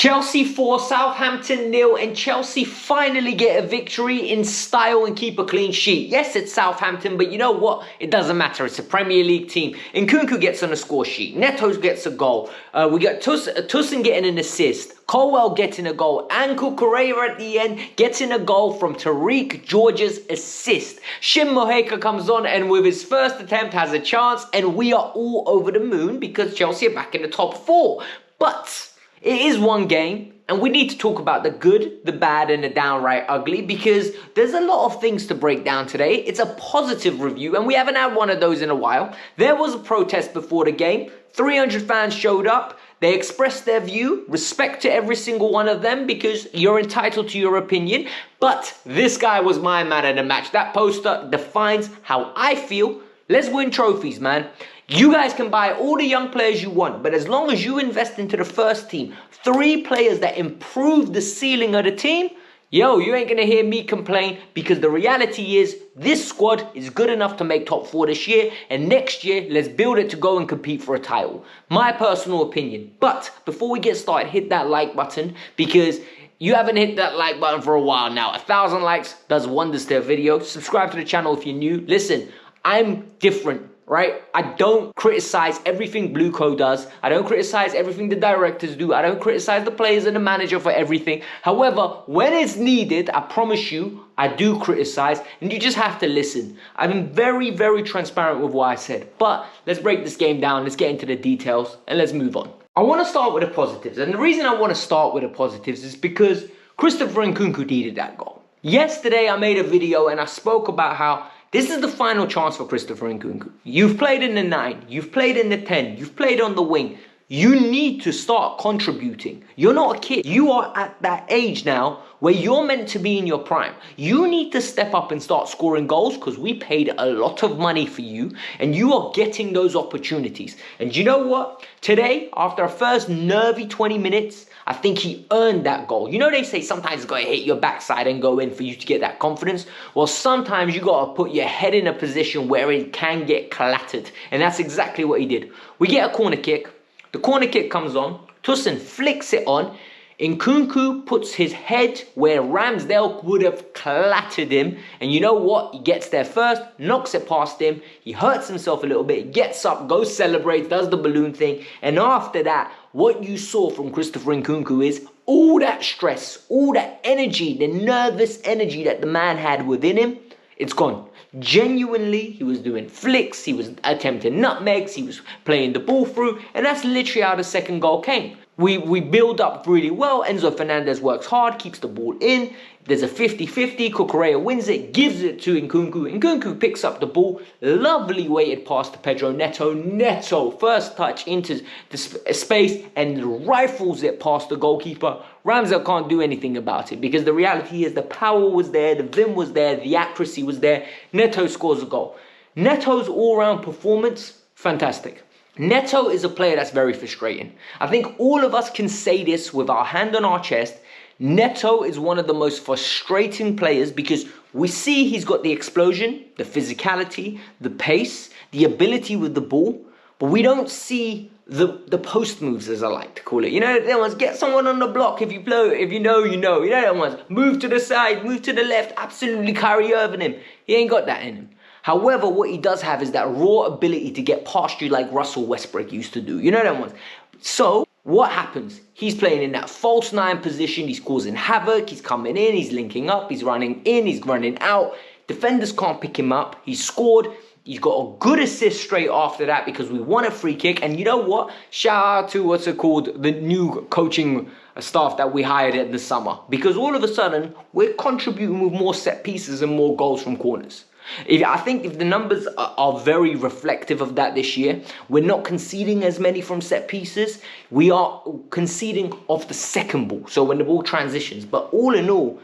Chelsea 4, Southampton 0, and Chelsea finally get a victory in style and keep a clean sheet. Yes, it's Southampton, but you know what? It doesn't matter. It's a Premier League team. Nkunku gets on the score sheet. Neto gets a goal. We got Tosin getting an assist. Colwell getting a goal. And Cucurella at the end getting a goal from Tariq George's assist. Shin Moheka comes on and with his first attempt has a chance, and we are all over the moon because Chelsea are back in the top 4. But it is one game, and we need to talk about the good, the bad, and the downright ugly because there's a lot of things to break down today. It's a positive review, and we haven't had one of those in a while. There was a protest before the game. 300 fans showed up. They expressed their view. Respect to every single one of them because you're entitled to your opinion. But this guy was my man of the match. That poster defines how I feel. Let's win trophies, man. You guys can buy all the young players you want, but as long as you invest into the first team, 3 players that improve the ceiling of the team, yo, you ain't gonna hear me complain because the reality is this squad is good enough to make top 4 this year, and next year, let's build it to go and compete for a title. My personal opinion. But before we get started, hit that like button because you haven't hit that like button for a while now. 1,000 likes does wonders to a video. Subscribe to the channel if you're new. Listen, I'm different. Right? I don't criticize everything Blueco does. I don't criticize everything the directors do. I don't criticize the players and the manager for everything. However, when it's needed, I promise you, I do criticize, and you just have to listen. I've been very, very transparent with what I said. But let's break this game down. Let's get into the details, and let's move on. I want to start with the positives. And the reason I want to start with the positives is because Christopher Nkunku needed that goal. Yesterday, I made a video, and I spoke about how this is the final chance for Christopher Nkunku. You've played in the 9, you've played in the 10, you've played on the wing. You need to start contributing. You're not a kid. You are at that age now where you're meant to be in your prime. You need to step up and start scoring goals because we paid a lot of money for you and you are getting those opportunities. And you know what? Today, after a first nervy 20 minutes, I think he earned that goal. You know they say sometimes it's got to hit your backside and go in for you to get that confidence. Well, sometimes you got to put your head in a position where it can get clattered. And that's exactly what he did. We get a corner kick. The corner kick comes on. Tosin flicks it on. Nkunku puts his head where Ramsdale would have clattered him. And you know what? He gets there first, knocks it past him. He hurts himself a little bit, gets up, goes celebrate, does the balloon thing. And after that, what you saw from Christopher Nkunku is all that stress, all that energy, the nervous energy that the man had within him, it's gone. Genuinely, he was doing flicks, he was attempting nutmegs, he was playing the ball through, and that's literally how the second goal came. We build up really well. Enzo Fernandez works hard, keeps the ball in. There's a 50-50. Cucurella wins it, gives it to Nkunku. Nkunku picks up the ball. Lovely weighted pass to Pedro. Neto, first touch into the space and rifles it past the goalkeeper. Ramsdale can't do anything about it because the reality is the power was there, the vim was there, the accuracy was there. Neto scores a goal. Neto's all-round performance, fantastic. Neto is a player that's very frustrating. I think all of us can say this with our hand on our chest. Neto is one of the most frustrating players because we see he's got the explosion, the physicality, the pace, the ability with the ball, but we don't see the post moves, as I like to call it. You know, that ones, get someone on the block. If you know, you know. You know that ones, move to the side, move to the left, absolutely carry over him. He ain't got that in him. However, what he does have is that raw ability to get past you like Russell Westbrook used to do. You know that ones. So what happens? He's playing in that false 9 position. He's causing havoc. He's coming in. He's linking up. He's running in. He's running out. Defenders can't pick him up. He's scored. He's got a good assist straight after that because we won a free kick. And you know what? Shout out to the new coaching staff that we hired in the summer. Because all of a sudden, we're contributing with more set pieces and more goals from corners. I think if the numbers are very reflective of that this year, we're not conceding as many from set pieces. We are conceding off the second ball, so when the ball transitions. But all in all,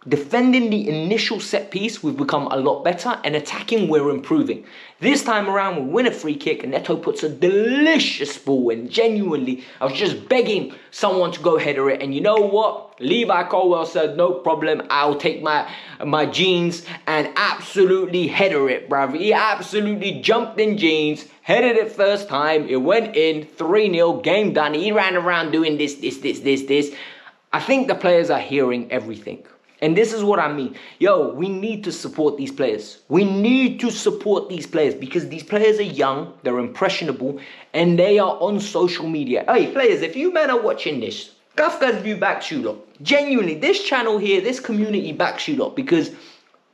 Defending the initial set piece, we've become a lot better, and attacking, we're improving. This time around, we win a free kick, and Neto puts a delicious ball in. Genuinely, I was just begging someone to go header it, and you know what? Levi Colwell said, no problem, I'll take my jeans and absolutely header it, bruv. He absolutely jumped in jeans, headed it first time, it went in, 3-0, game done. He ran around doing this. I think the players are hearing everything. And this is what I mean. Yo, we need to support these players. We need to support these players because these players are young, they're impressionable, and they are on social media. Hey, players, if you men are watching this, Kavkas View backs you lot. Genuinely, this channel here, this community backs you lot because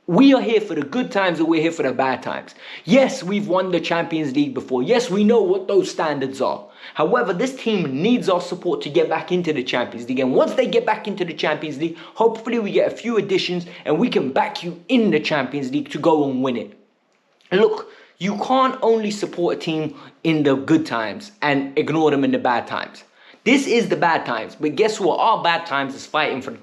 we are here for the good times and we're here for the bad times. Yes, we've won the Champions League before. Yes, we know what those standards are. However, this team needs our support to get back into the Champions League. And once they get back into the Champions League, hopefully we get a few additions and we can back you in the Champions League to go and win it. And look, you can't only support a team in the good times and ignore them in the bad times. This is the bad times, but guess what? Our bad times is fighting for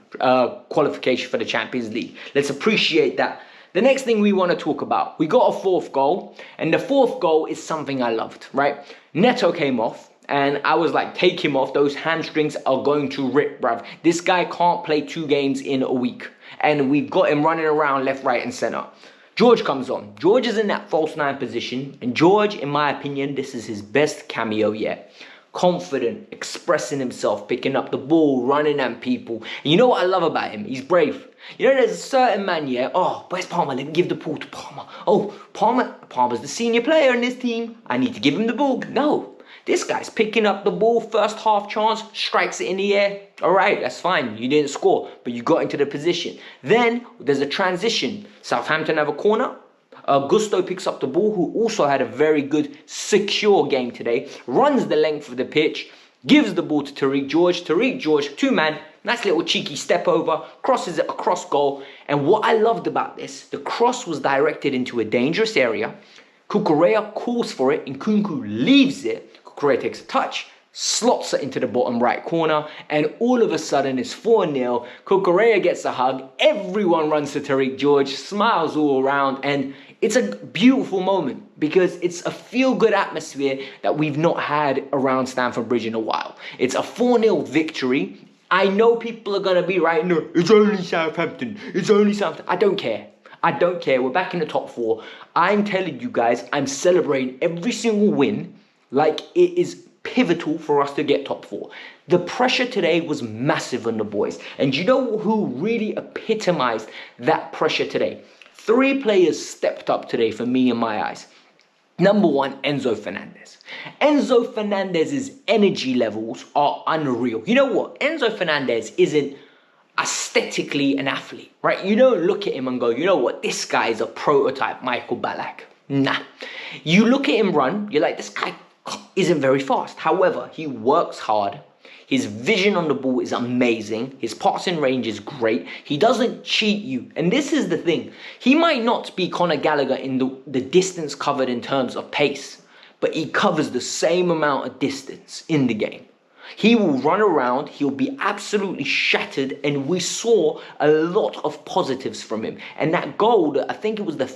qualification for the Champions League. Let's appreciate that. The next thing we want to talk about, we got a fourth goal, and the fourth goal is something I loved, right? Neto came off, and I was like, take him off. Those hamstrings are going to rip, bruv. This guy can't play 2 games in a week, and we've got him running around left, right, and center. George comes on. George is in that false 9 position, and George, in my opinion, this is his best cameo yet. Confident, expressing himself, picking up the ball, running at people. And you know what I love about him? He's brave. You know, there's a certain man, yeah. Oh, where's Palmer? Let me give the ball to Palmer. Oh, Palmer's the senior player in this team. I need to give him the ball. No, this guy's picking up the ball, first half chance, strikes it in the air. All right, that's fine. You didn't score, but you got into the position. Then there's a transition. Southampton have a corner. Gusto picks up the ball, who also had a very good, secure game today. Runs the length of the pitch, gives the ball to Tariq George. Tariq George, 2-man, nice little cheeky step over, crosses it across goal. And what I loved about this, the cross was directed into a dangerous area. Cucurella calls for it, Nkunku leaves it. Cucurella takes a touch, slots it into the bottom right corner, and all of a sudden it's 4-0. Cucurella gets a hug, everyone runs to Tariq George, smiles all around, and it's a beautiful moment because it's a feel-good atmosphere that we've not had around Stamford Bridge in a while. It's a 4-0 victory. I know people are going to be right, no, it's only Southampton, it's only Southampton. I don't care. I don't care. We're back in the top 4. I'm telling you guys, I'm celebrating every single win like it is pivotal for us to get top 4. The pressure today was massive on the boys. And you know who really epitomized that pressure today? 3 players stepped up today for me in my eyes. Number 1, Enzo Fernandez. Enzo Fernandez's energy levels are unreal. You know what? Enzo Fernandez isn't aesthetically an athlete, right? You don't look at him and go, you know what? This guy is a prototype Michael Ballack. Nah. You look at him run, you're like, this guy isn't very fast. However, he works hard. His vision on the ball is amazing. His passing range is great. He doesn't cheat you. And this is the thing. He might not be Conor Gallagher in the distance covered in terms of pace, but he covers the same amount of distance in the game. He will run around. He'll be absolutely shattered. And we saw a lot of positives from him. And that goal, I think it was the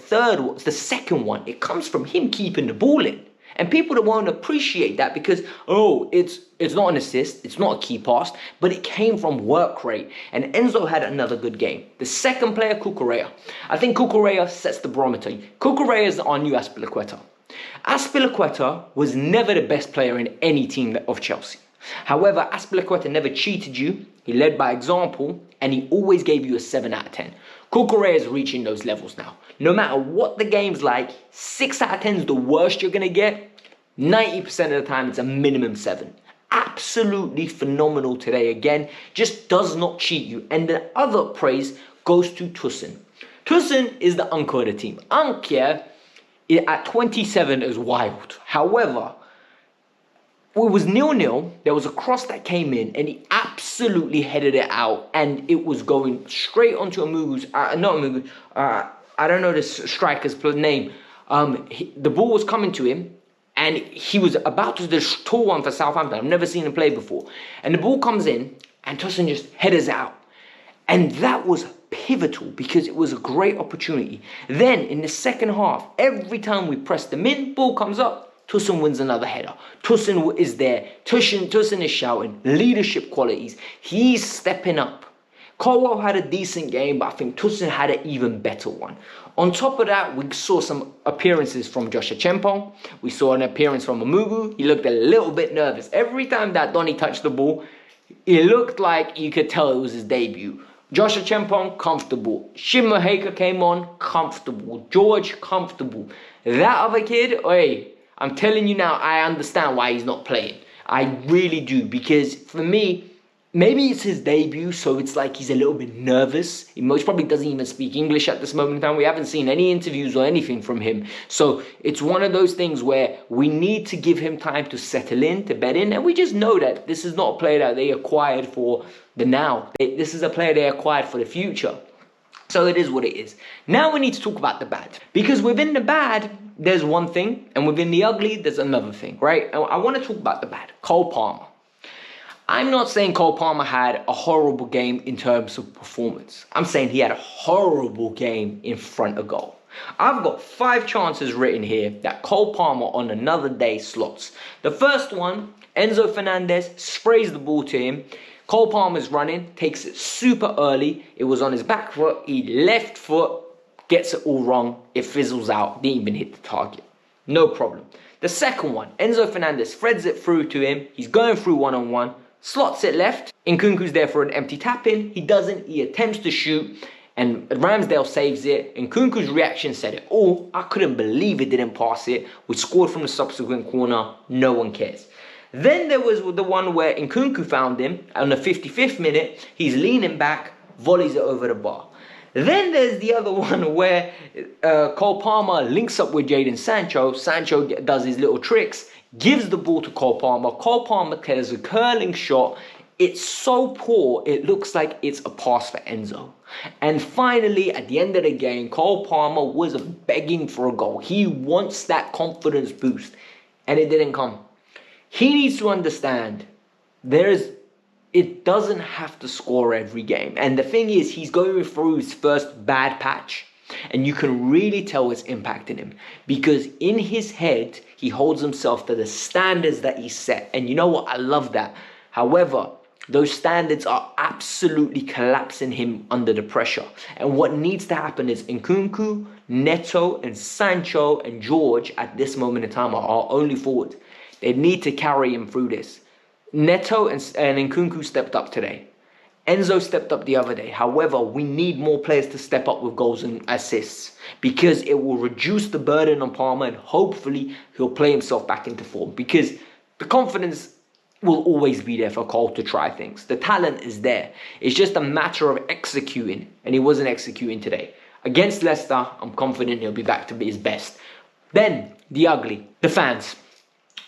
second one, it comes from him keeping the ball in. And people don't want to appreciate that because, oh, it's not an assist, it's not a key pass, but it came from work rate. And Enzo had another good game. The second player, Cucurella. I think Cucurella sets the barometer. Cucurella is our new Azpilicueta. Azpilicueta was never the best player in any team of Chelsea. However, Azpilicueta never cheated you. He led by example, and he always gave you a 7 out of 10. Cucurella is reaching those levels now. No matter what the game's like, 6 out of 10 is the worst you're going to get. 90% of the time, it's a minimum 7. Absolutely phenomenal today again. Just does not cheat you. And the other praise goes to Tosin. Tosin is the anchor of the team. Anchor at 27 is wild. However, it was 0-0. There was a cross that came in and he absolutely headed it out. And it was going straight onto Amugu's, I don't know this striker's name. The ball was coming to him and he was about to destroy one for Southampton. I've never seen him play before. And the ball comes in and Tosin just headers out. And that was pivotal because it was a great opportunity. Then in the second half, every time we pressed them in, ball comes up, Tosin wins another header. Tosin is there. Tosin is shouting. Leadership qualities. He's stepping up. Colwell had a decent game, but I think Tosin had an even better one. On top of that, we saw some appearances from Joshua Chempong. We saw an appearance from Amugu. He looked a little bit nervous. Every time that Donny touched the ball, it looked like you could tell it was his debut. Joshua Chempong, comfortable. Shin Maheka came on, comfortable. George, comfortable. That other kid, hey, I'm telling you now, I understand why he's not playing. I really do, because for me, maybe it's his debut, so it's like he's a little bit nervous. He most probably doesn't even speak English at this moment in time. We haven't seen any interviews or anything from him. So it's one of those things where we need to give him time to settle in, to bed in. And we just know that this is not a player that they acquired for the now. This is a player they acquired for the future. So it is what it is. Now we need to talk about the bad. Because within the bad, there's one thing. And within the ugly, there's another thing, right? I want to talk about the bad. Cole Palmer. I'm not saying Cole Palmer had a horrible game in terms of performance. I'm saying he had a horrible game in front of goal. I've got 5 chances written here that Cole Palmer on another day slots. The first one, Enzo Fernandez sprays the ball to him. Cole Palmer's running, takes it super early. It was on his back foot. He left foot, gets it all wrong. It fizzles out. Didn't even hit the target. No problem. The second one, Enzo Fernandez threads it through to him. He's going through one-on-one. Slots it left. Nkunku's there for an empty tap-in. He doesn't. He attempts to shoot. And Ramsdale saves it. Nkunku's reaction said it all. I couldn't believe it didn't pass it. We scored from the subsequent corner. No one cares. Then there was the one where Nkunku found him on the 55th minute. He's leaning back, volleys it over the bar. Then there's the other one where Cole Palmer links up with Jadon Sancho. Sancho does his little tricks, gives the ball to Cole Palmer. Cole Palmer has a curling shot. It's so poor, it looks like it's a pass for Enzo. And finally, at the end of the game, Cole Palmer was begging for a goal. He wants that confidence boost, and it didn't come. He needs to understand it doesn't have to score every game. And the thing is, he's going through his first bad patch. And you can really tell it's impacting him. Because in his head, he holds himself to the standards that he set. And you know what? I love that. However, those standards are absolutely collapsing him under the pressure. And what needs to happen is Nkunku, Neto, and Sancho, and George at this moment in time are our only forward. They need to carry him through this. Neto and Nkunku stepped up today. Enzo stepped up the other day. However, we need more players to step up with goals and assists because it will reduce the burden on Palmer and hopefully he'll play himself back into form because the confidence will always be there for Cole to try things. The talent is there. It's just a matter of executing, and he wasn't executing today. Against Leicester, I'm confident he'll be back to be his best. Then, the ugly, the fans.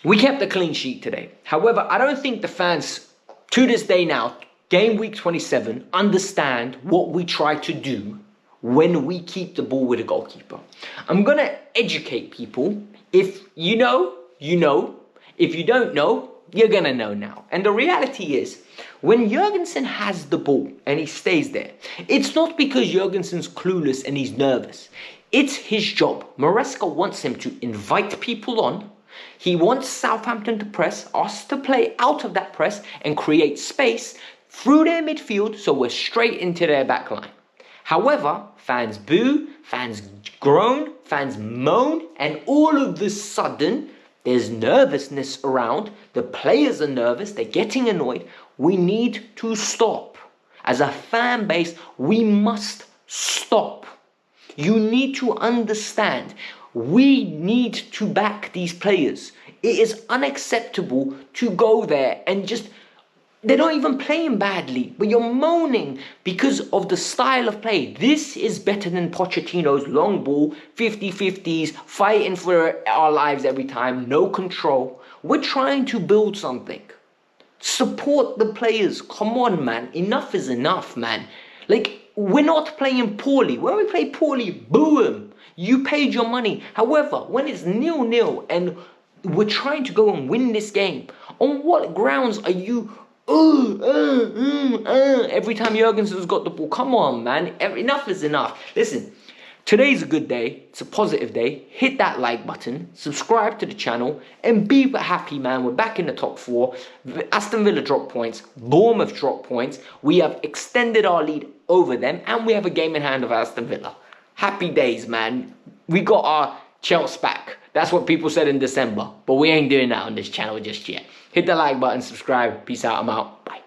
We kept a clean sheet today. However, I don't think the fans, to this day now, game week 27, understand what we try to do when we keep the ball with a goalkeeper. I'm going to educate people. If you know, you know. If you don't know, you're going to know now. And the reality is, when Jurgensen has the ball and he stays there, it's not because Jurgensen's clueless and he's nervous. It's his job. Maresca wants him to invite people on. He wants Southampton to press, us to play out of that press and create space through their midfield so we're straight into their back line. However, fans boo, fans groan, fans moan, and all of a sudden, there's nervousness around. The players are nervous, they're getting annoyed. We need to stop. As a fan base, we must stop. You need to understand. We need to back these players. It is unacceptable to go there and just... They're not even playing badly, but you're moaning because of the style of play. This is better than Pochettino's long ball, 50-50s, fighting for our lives every time, no control. We're trying to build something. Support the players. Come on, man. Enough is enough, man. Like, we're not playing poorly. When we play poorly, boo 'em. You paid your money. However, when it's 0-0 and we're trying to go and win this game, on what grounds are you Every time Jurgensen's got the ball. Come on, man. Enough is enough. Listen, today's a good day. It's a positive day. Hit that like button. Subscribe to the channel. And be happy, man. We're back in the top 4. Aston Villa dropped points. Bournemouth dropped points. We have extended our lead over them. And we have a game in hand of Aston Villa. Happy days, man. We got our Chelsea back. That's what people said in December. But we ain't doing that on this channel just yet. Hit the like button, subscribe. Peace out. I'm out. Bye.